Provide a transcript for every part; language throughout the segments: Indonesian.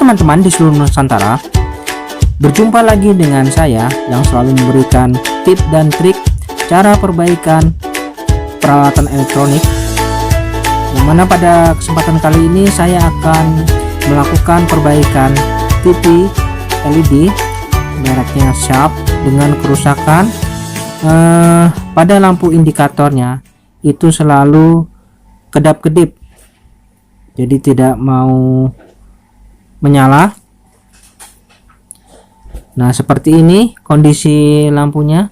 teman-teman di seluruh Nusantara, berjumpa lagi dengan saya yang selalu memberikan tips dan trik cara perbaikan peralatan elektronik, yang mana pada kesempatan kali ini saya akan melakukan perbaikan TV LED mereknya Sharp dengan kerusakan pada lampu indikatornya itu selalu kedap-kedip, jadi tidak mau menyala. Nah, seperti ini kondisi lampunya,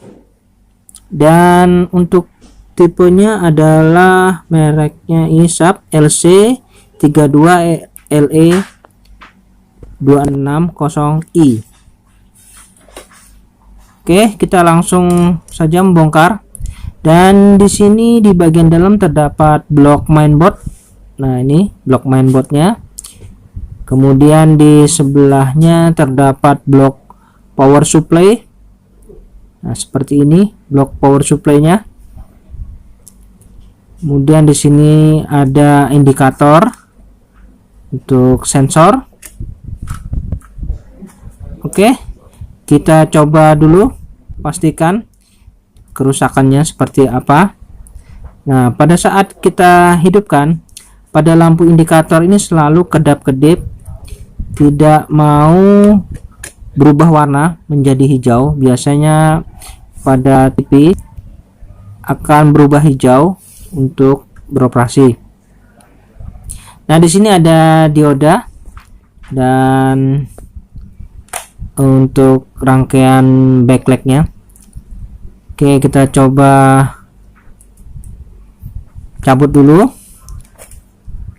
dan untuk tipenya adalah mereknya Sharp LC32LE260i. Oke, kita langsung saja membongkar. Dan di sini di bagian dalam terdapat blok mainboard. Nah, ini blok mainboardnya. Kemudian di sebelahnya terdapat blok power supply. Nah, seperti ini blok power supply-nya. Kemudian di sini ada indikator untuk sensor. Oke, kita coba dulu pastikan kerusakannya seperti apa. Nah, pada saat kita hidupkan, pada lampu indikator ini selalu kedap-kedip, tidak mau berubah warna menjadi hijau. Biasanya pada TV akan berubah hijau untuk beroperasi. Nah, di sini ada dioda, dan untuk rangkaian backlightnya. Oke, kita coba cabut dulu.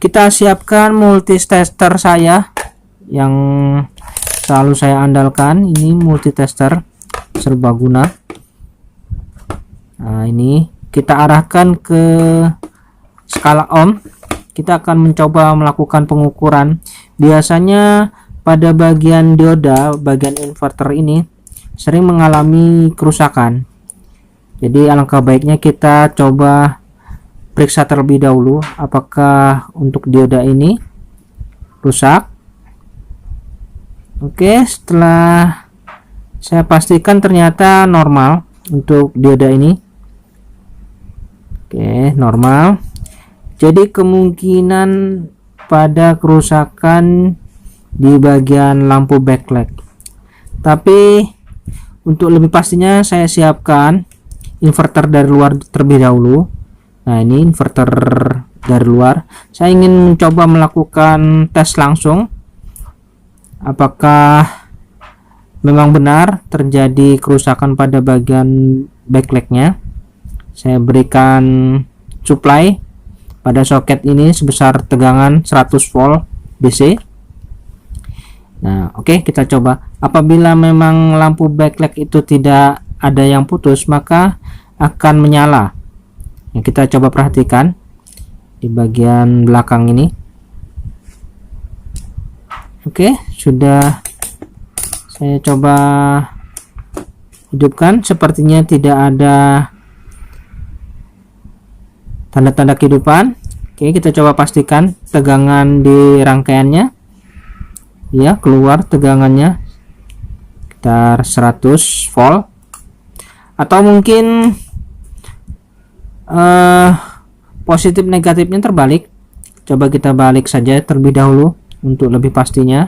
Kita siapkan multitester saya yang selalu saya andalkan. Ini multitester serbaguna. Nah, ini kita arahkan ke skala ohm. Kita akan mencoba melakukan pengukuran. Biasanya pada bagian dioda, bagian inverter ini sering mengalami kerusakan. Jadi alangkah baiknya kita coba periksa terlebih dahulu apakah untuk dioda ini rusak. Oke, setelah saya pastikan ternyata normal untuk dioda ini. Oke, normal. Jadi kemungkinan pada kerusakan di bagian lampu backlight. Tapi untuk lebih pastinya saya siapkan inverter dari luar terlebih dahulu. Nah, ini inverter dari luar. Saya ingin mencoba melakukan tes langsung apakah memang benar terjadi kerusakan pada bagian backlightnya. Saya berikan supply pada soket ini sebesar tegangan 100 volt DC. Nah, oke, kita coba. Apabila memang lampu backlight itu tidak ada yang putus, maka akan menyala. Yang kita coba perhatikan di bagian belakang ini. Oke, sudah saya coba hidupkan. Sepertinya tidak ada tanda-tanda kehidupan. Oke, kita coba pastikan tegangan di rangkaiannya. Ya, keluar tegangannya sekitar 100 volt. Atau mungkin positif negatifnya terbalik. Coba kita balik saja terlebih dahulu untuk lebih pastinya.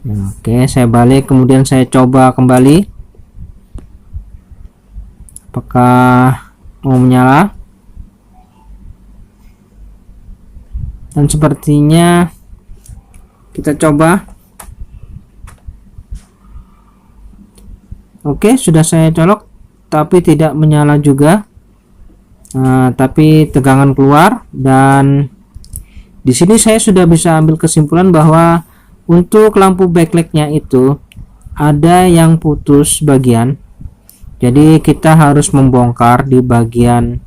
Nah, oke, saya balik, kemudian saya coba kembali apakah mau menyala, dan sepertinya kita coba. Oke, sudah saya colok tapi tidak menyala juga. Nah, tapi tegangan keluar, dan di sini saya sudah bisa ambil kesimpulan bahwa untuk lampu backlightnya itu ada yang putus bagian. Jadi kita harus membongkar di bagian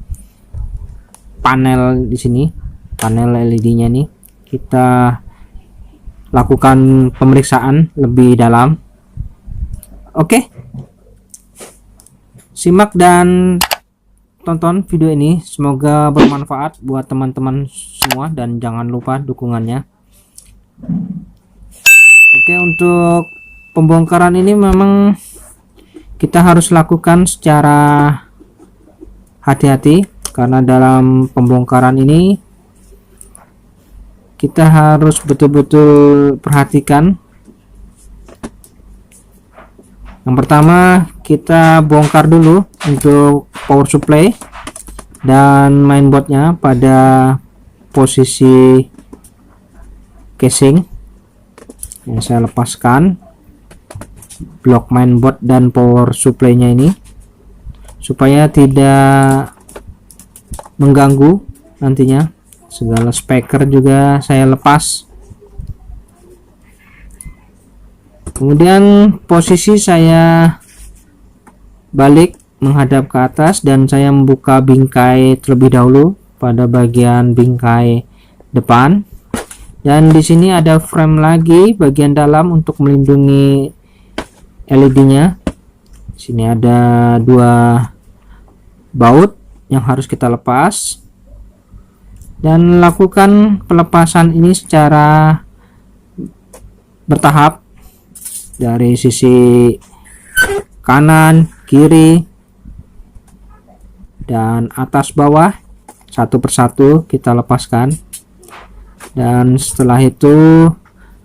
panel di sini, panel LED-nya nih. Kita lakukan pemeriksaan lebih dalam. Oke, simak dan tonton video ini, semoga bermanfaat buat teman-teman semua, dan jangan lupa dukungannya. Oke, untuk pembongkaran ini memang kita harus lakukan secara hati-hati, karena dalam pembongkaran ini kita harus betul-betul perhatikan. Yang pertama, kita bongkar dulu untuk power supply dan mainboardnya pada posisi casing. Yang saya lepaskan blok mainboard dan power supply-nya ini supaya tidak mengganggu nantinya. Segala speaker juga saya lepas. Kemudian posisi saya balik menghadap ke atas dan saya membuka bingkai terlebih dahulu pada bagian bingkai depan. Dan di sini ada frame lagi bagian dalam untuk melindungi LED-nya. Sini ada 2 baut yang harus kita lepas, dan lakukan pelepasan ini secara bertahap dari sisi kanan, kiri, dan atas bawah. Satu persatu kita lepaskan, dan setelah itu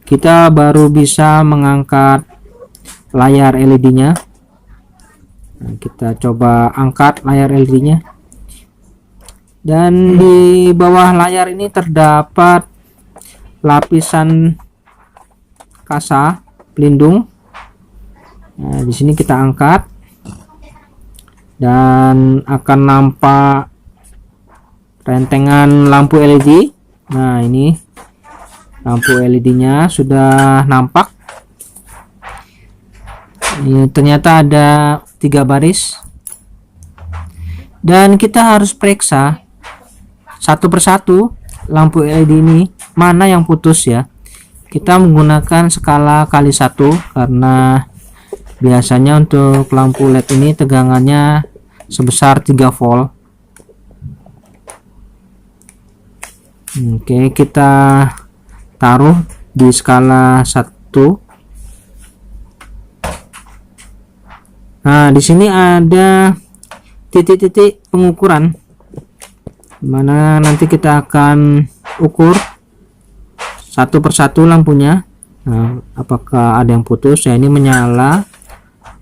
kita baru bisa mengangkat layar LED-nya. Nah, kita coba angkat layar LED-nya, dan di bawah layar ini terdapat lapisan kasa pelindung. Nah, di sini kita angkat dan akan nampak rentengan lampu LED. Nah, ini lampu LED-nya sudah nampak. Ini ternyata ada 3 baris, dan kita harus periksa satu persatu lampu LED ini mana yang putus ya. Kita menggunakan skala kali 1 karena biasanya untuk lampu LED ini tegangannya sebesar 3 volt. Oke, kita taruh di skala 1. Nah, di sini ada titik-titik pengukuran, dimana nanti kita akan ukur satu persatu lampunya. Nah, apakah ada yang putus? Ya, ini menyala.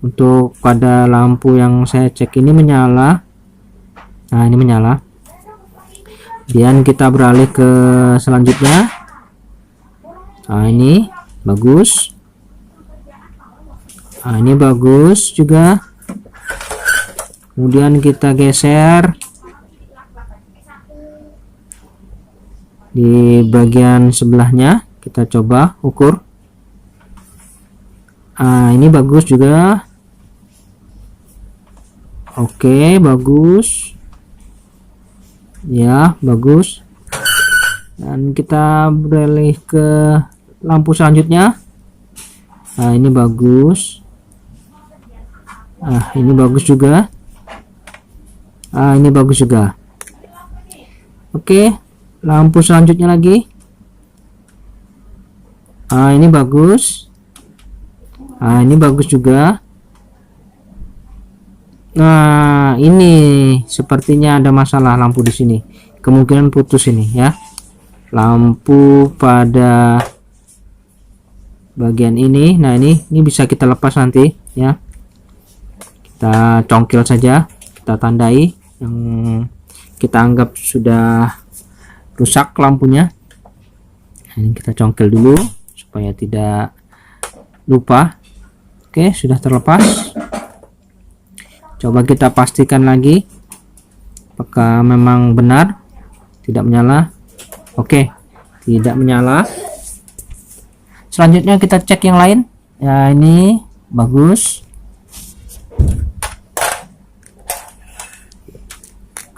Untuk pada lampu yang saya cek ini menyala. Nah, ini menyala. Kemudian kita beralih ke selanjutnya. Nah, ini bagus. Nah, ini bagus juga. Kemudian kita geser di bagian sebelahnya, kita coba ukur. Ah, ini bagus juga. Oke, bagus ya, bagus. Dan kita beralih ke lampu selanjutnya. Nah, ini bagus. Ah, ini bagus juga. Ah, ini bagus juga. Oke, lampu selanjutnya lagi. Ah, ini bagus. Ah, ini bagus juga. Nah, ini sepertinya ada masalah lampu di sini. Kemungkinan putus ini ya. Lampu pada bagian ini. Nah, ini bisa kita lepas nanti ya. Kita congkel saja, kita tandai yang kita anggap sudah rusak lampunya. Nah, ini kita congkel dulu supaya tidak lupa. Oke, sudah terlepas. Coba kita pastikan lagi apakah memang benar tidak menyala. Oke, tidak menyala. Selanjutnya kita cek yang lain ya. Ini bagus.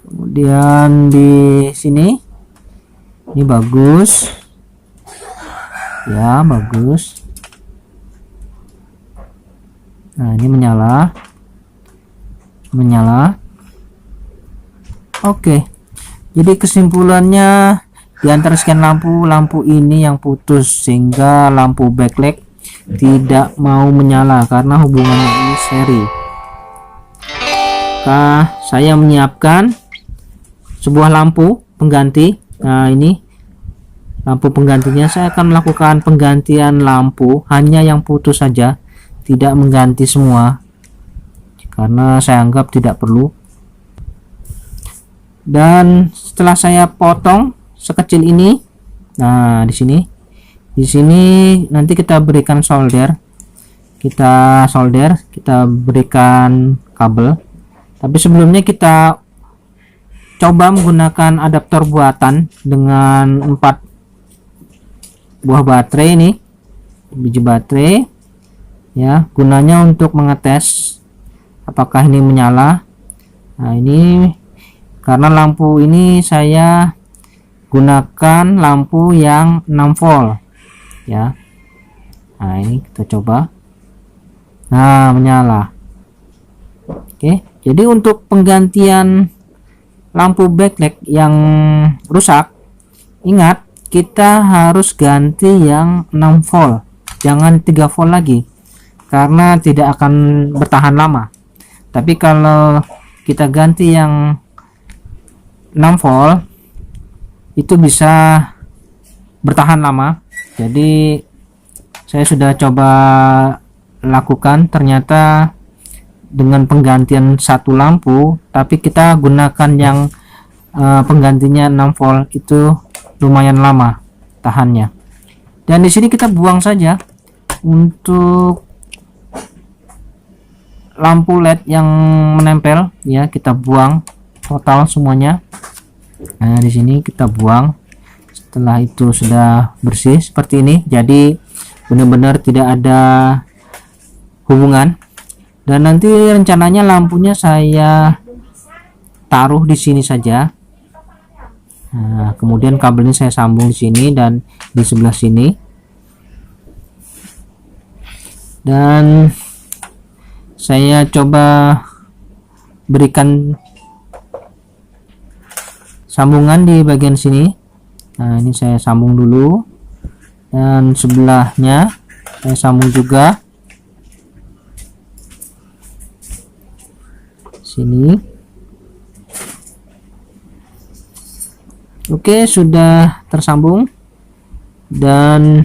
Kemudian di sini ini bagus ya, bagus. Nah, ini menyala. Oke, jadi kesimpulannya di antara sekian lampu ini yang putus, sehingga lampu backlight tidak mau menyala karena hubungannya ini seri. Saya menyiapkan sebuah lampu pengganti. Nah, ini lampu penggantinya. Saya akan melakukan penggantian lampu hanya yang putus saja, tidak mengganti semua karena saya anggap tidak perlu. Dan setelah saya potong sekecil ini, nah di sini nanti kita berikan solder, kita berikan kabel. Tapi sebelumnya kita coba menggunakan adaptor buatan dengan 4 buah baterai, ini biji baterai ya, gunanya untuk mengetes apakah ini menyala. Nah, ini karena lampu ini saya gunakan lampu yang 6 volt ya. Nah, ini kita coba. Nah, menyala. Oke, jadi untuk penggantian lampu backlight yang rusak, ingat kita harus ganti yang 6 volt, jangan 3 volt lagi karena tidak akan bertahan lama. Tapi kalau kita ganti yang 6 volt itu bisa bertahan lama. Jadi saya sudah coba lakukan, ternyata dengan penggantian satu lampu tapi kita gunakan yang penggantinya 6 volt itu lumayan lama tahannya. Dan di sini kita buang saja untuk lampu LED yang menempel ya, kita buang total semuanya. Nah, di sini kita buang. Setelah itu sudah bersih seperti ini, jadi benar-benar tidak ada hubungan. Dan nanti rencananya lampunya saya taruh di sini saja. Nah, kemudian kabelnya saya sambung di sini dan di sebelah sini. Dan saya coba berikan sambungan di bagian sini. Nah, ini saya sambung dulu, dan sebelahnya saya sambung juga sini. Oke, sudah tersambung. Dan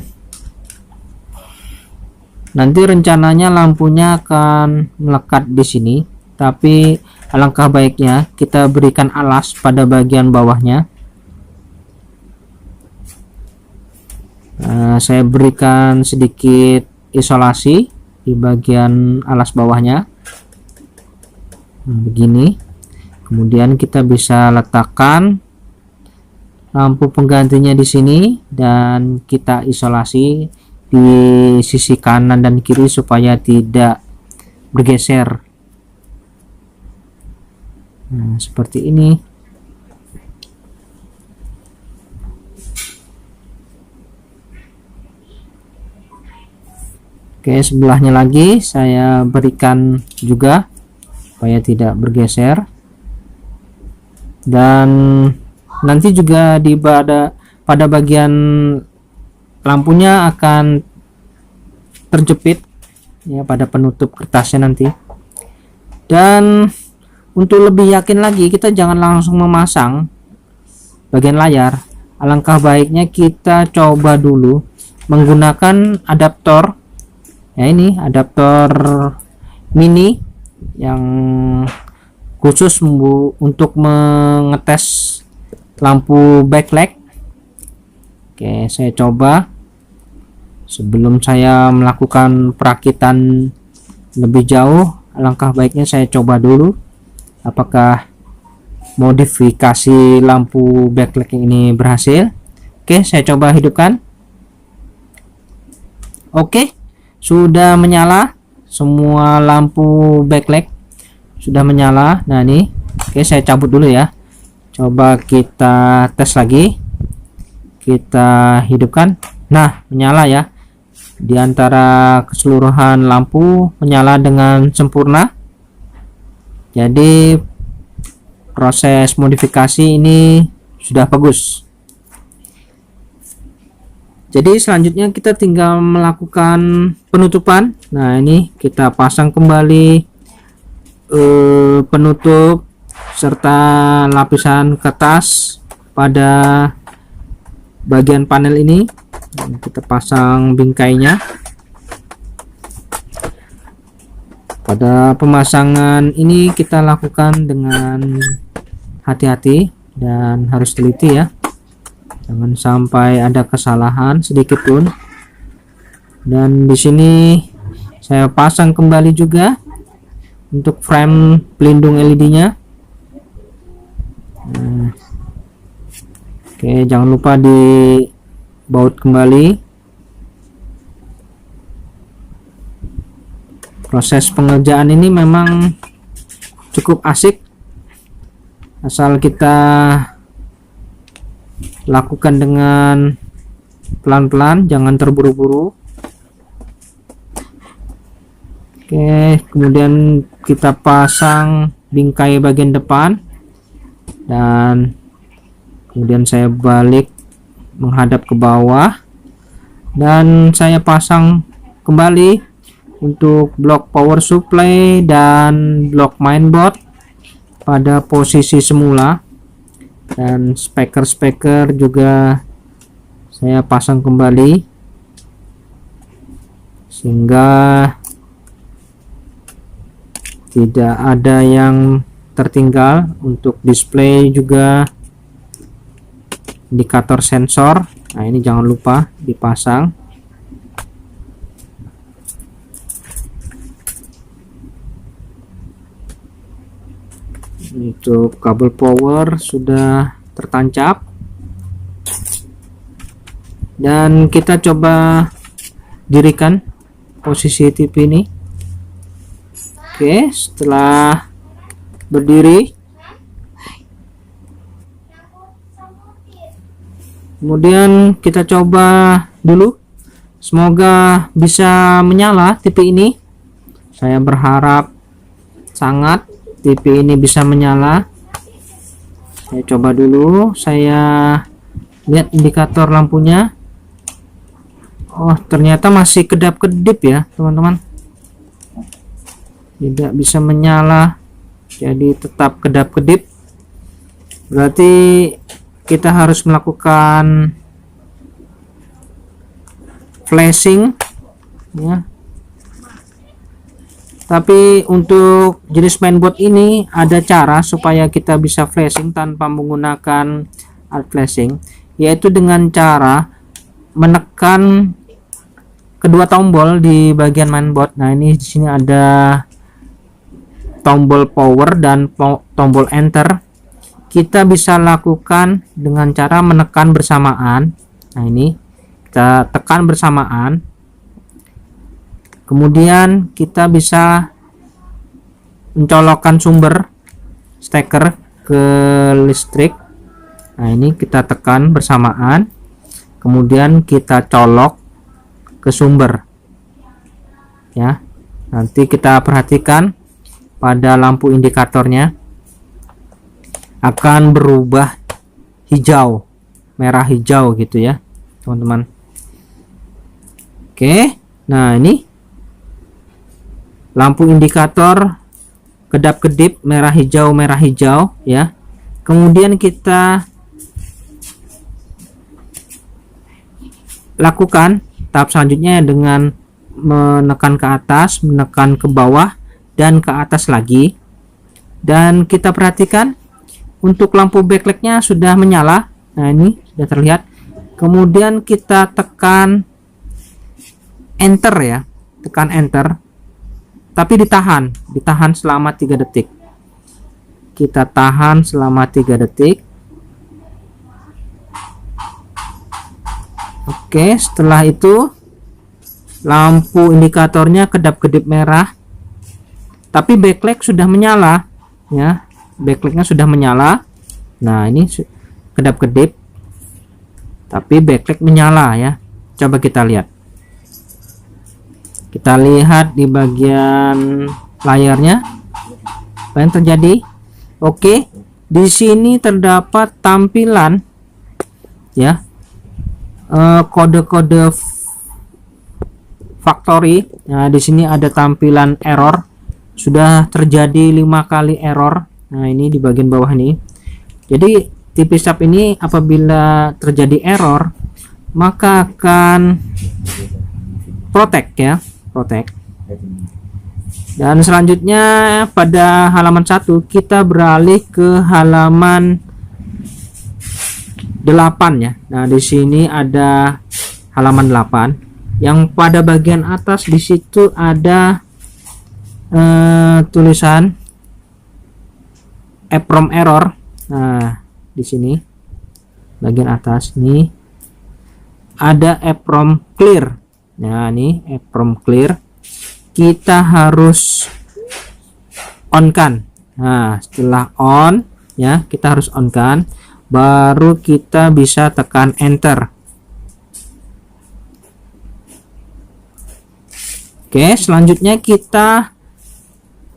nanti rencananya lampunya akan melekat di sini, tapi alangkah baiknya kita berikan alas pada bagian bawahnya. Saya berikan sedikit isolasi di bagian alas bawahnya. Begini. Kemudian kita bisa letakkan lampu penggantinya di sini dan kita isolasi di sisi kanan dan kiri supaya tidak bergeser. Nah, seperti ini. Oke, sebelahnya lagi saya berikan juga supaya tidak bergeser. Dan nanti juga pada bagian lampunya akan terjepit ya pada penutup kertasnya nanti. Dan untuk lebih yakin lagi, kita jangan langsung memasang bagian layar. Alangkah baiknya kita coba dulu menggunakan adaptor ya, ini adaptor mini yang khusus untuk mengetes lampu backlight. Oke, saya coba. Sebelum saya melakukan perakitan lebih jauh, alangkah baiknya saya coba dulu apakah modifikasi lampu backlight ini berhasil. Oke, saya coba hidupkan. Oke, sudah menyala. Semua lampu backlight sudah menyala. Nah, ini oke, saya cabut dulu ya. Coba kita tes lagi, kita hidupkan. Nah, menyala ya. Di antara keseluruhan lampu menyala dengan sempurna. Jadi proses modifikasi ini sudah bagus. Jadi selanjutnya kita tinggal melakukan penutupan. Nah, ini kita pasang kembali penutup serta lapisan kertas pada bagian panel ini. Kita pasang bingkainya. Pada pemasangan ini kita lakukan dengan hati-hati dan harus teliti ya. Jangan sampai ada kesalahan sedikit pun. Dan di sini saya pasang kembali juga untuk frame pelindung LED-nya. Oke, jangan lupa dibaut kembali. Proses pengerjaan ini memang cukup asik, asal kita lakukan dengan pelan-pelan, jangan terburu-buru. Oke, kemudian kita pasang bingkai bagian depan dan kemudian saya balik menghadap ke bawah dan saya pasang kembali untuk blok power supply dan blok mainboard pada posisi semula. Dan speaker juga saya pasang kembali sehingga tidak ada yang tertinggal. Untuk display juga indikator sensor, nah ini jangan lupa dipasang. Untuk kabel power sudah tertancap dan kita coba dirikan posisi TV ini. Oke, setelah berdiri kemudian kita coba dulu, semoga bisa menyala TV ini. Saya berharap sangat TV ini bisa menyala. Saya coba dulu, saya lihat indikator lampunya. Oh, ternyata masih kedap-kedip ya teman-teman, tidak bisa menyala, jadi tetap kedap-kedip. Berarti kita harus melakukan flashing ya. Tapi untuk jenis mainboard ini ada cara supaya kita bisa flashing tanpa menggunakan alat flashing, yaitu dengan cara menekan kedua tombol di bagian mainboard. Nah, ini di sini ada tombol power dan tombol enter. Kita bisa lakukan dengan cara menekan bersamaan. Nah, ini kita tekan bersamaan. Kemudian kita bisa mencolokkan sumber steker ke listrik. Nah, ini kita tekan bersamaan, kemudian kita colok ke sumber ya. Nanti kita perhatikan pada lampu indikatornya akan berubah hijau, merah hijau gitu ya teman-teman. Oke, nah ini lampu indikator kedap-kedip merah hijau ya. Kemudian kita lakukan tahap selanjutnya dengan menekan ke atas, menekan ke bawah dan ke atas lagi. Dan kita perhatikan untuk lampu backlightnya sudah menyala. Nah, ini sudah terlihat. Kemudian kita tekan enter ya, tekan enter, tapi ditahan selama 3 detik. Kita tahan selama 3 detik. Oke, setelah itu lampu indikatornya kedap-kedip merah, tapi backlight sudah menyala ya. Backlightnya sudah menyala. Nah, ini kedap-kedip tapi backlight menyala ya. Coba kita lihat. Kita lihat di bagian layarnya apa yang terjadi. Oke, di sini terdapat tampilan ya, kode-kode factory. Nah, di sini ada tampilan error. Sudah terjadi 5 kali error. Nah, ini di bagian bawah nih. Jadi TP-SAP ini apabila terjadi error maka akan protect ya, protect. Dan selanjutnya pada halaman 1 kita beralih ke halaman 8 ya. Nah, di sini ada halaman 8 yang pada bagian atas di situ ada tulisan EPROM error. Nah, di sini bagian atas nih ada EPROM clear. Nah, ini EPROM clear. Kita harus on kan. Nah, setelah on ya, kita harus on kan, baru kita bisa tekan enter. Oke, selanjutnya kita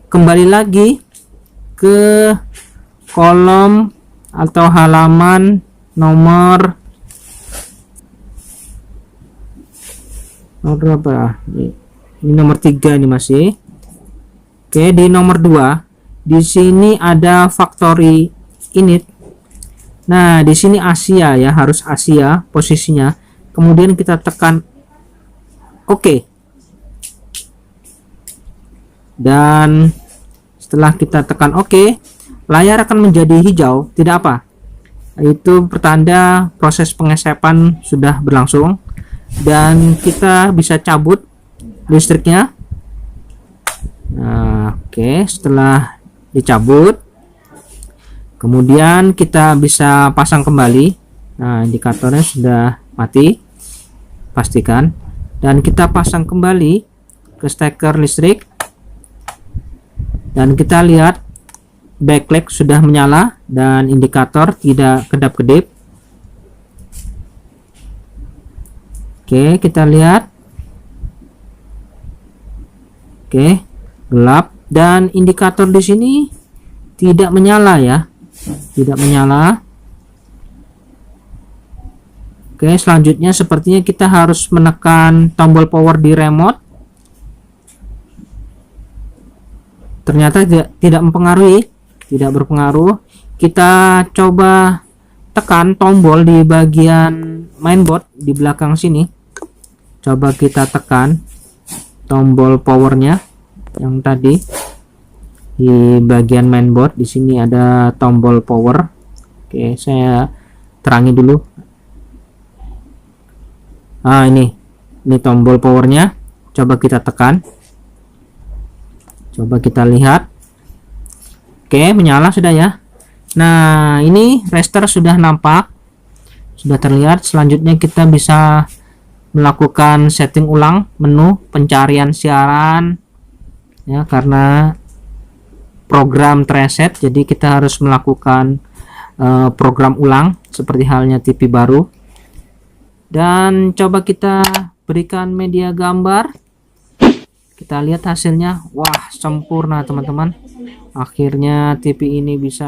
kembali lagi ke kolom atau halaman nomor berapa? Ini nomor 3 ini masih. Oke, di nomor 2 di sini ada factory init. Nah, di sini Asia ya, harus Asia posisinya. Kemudian kita tekan OK. Dan setelah kita tekan OK, layar akan menjadi hijau, tidak apa. Itu pertanda proses pengesepan sudah berlangsung dan kita bisa cabut listriknya. Nah, oke, setelah dicabut kemudian kita bisa pasang kembali. Nah, indikatornya sudah mati, pastikan, dan kita pasang kembali ke steker listrik dan kita lihat backlight sudah menyala dan indikator tidak kedap-kedip. Oke, kita lihat. Oke, gelap dan indikator di sini tidak menyala ya, tidak menyala. Oke, selanjutnya sepertinya kita harus menekan tombol power di remote. Ternyata tidak mempengaruhi, tidak berpengaruh. Kita coba tekan tombol di bagian mainboard di belakang sini. Coba kita tekan tombol powernya yang tadi di bagian mainboard. Di sini ada tombol power. Oke, saya terangi dulu. Nah, ini tombol powernya. Coba kita tekan. Coba kita lihat. Oke, menyala sudah ya. Nah, ini raster sudah nampak, sudah terlihat. Selanjutnya kita bisa melakukan setting ulang menu pencarian siaran ya, karena program reset, jadi kita harus melakukan program ulang seperti halnya TV baru. Dan coba kita berikan media gambar, kita lihat hasilnya. Wah, sempurna teman-teman. Akhirnya TV ini bisa